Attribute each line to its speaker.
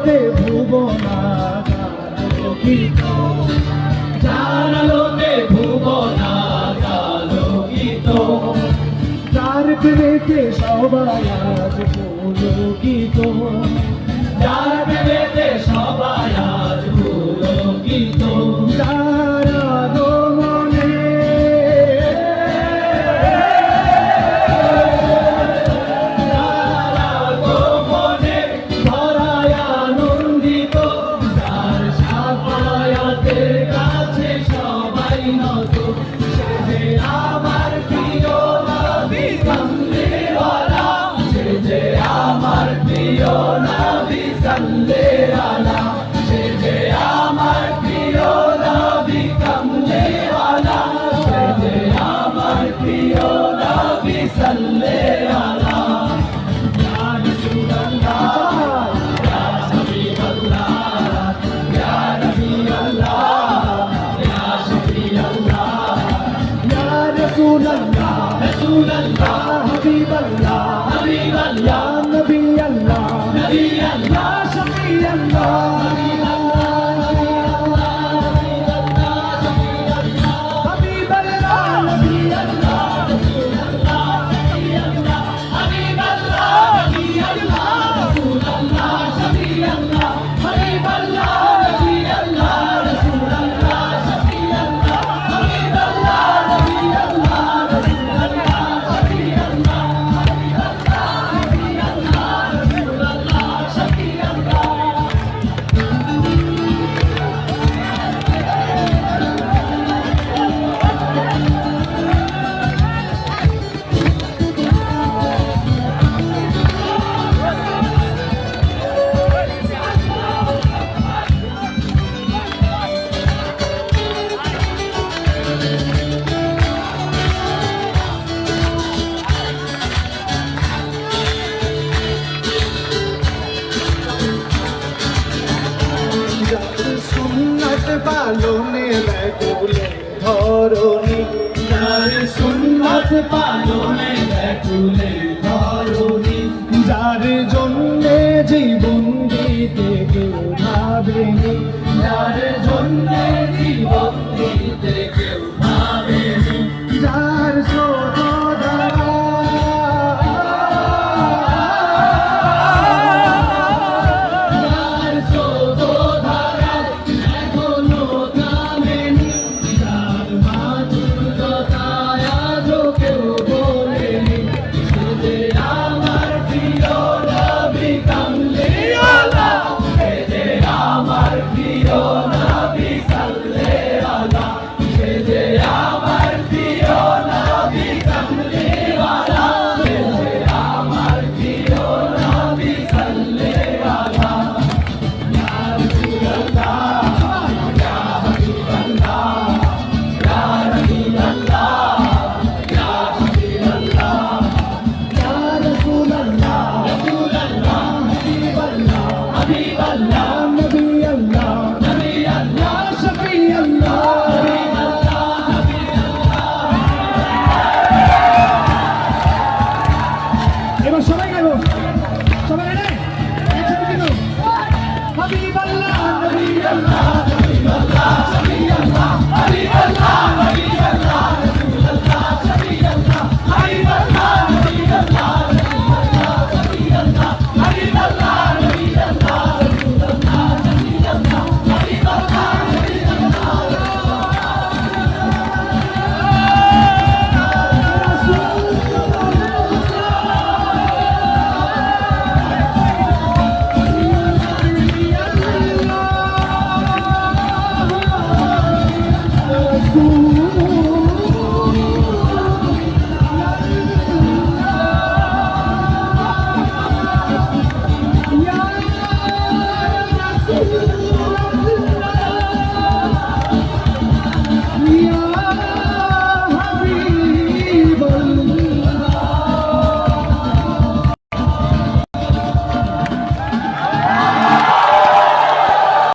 Speaker 1: আলোতে ভুবনালোকিত,
Speaker 2: যার আলোতে ভুবনালোকিত,
Speaker 1: যার প্রেমেতে সবাই আজ পুলকিত,
Speaker 2: যার প্রেমেতে সবাই আজ পুলকিত,
Speaker 1: যার আগমনে
Speaker 2: যার আগমনে ধরায় আনন্দিত, যার শাফায়াতের কাছে সবাই নত, সে যে আমার প্রিয় নবী কামলিওয়ালা, সে যে আমার প্রিয় নবী সাল্লেওয়ালা, সে যে আমার প্রিয় নবী কামলিওয়ালা, সে যে আমার প্রিয় নবী সাল্লেওয়ালা। ইয়া রাসূলুল্লাহ, ইয়া হাবিবাল্লাহ, ইয়া নবিয়াল্লাহ, ইয়া শফিয়াল্লাহ,
Speaker 1: ইয়া রাসূলুল্লাহ,
Speaker 2: রাসূলুল্লাহ,
Speaker 1: হাবিবাল্লাহ,
Speaker 2: হাবিবাল্লাহ,
Speaker 1: ইয়া নবিয়াল্লাহ,
Speaker 2: নবিয়াল্লাহ,
Speaker 1: ইয়া শফিয়াল্লাহ, সুন্নাত পালনে ব্যাকুলে ধরণী,
Speaker 2: যার সুন্নাত পালনে ব্যাকুলে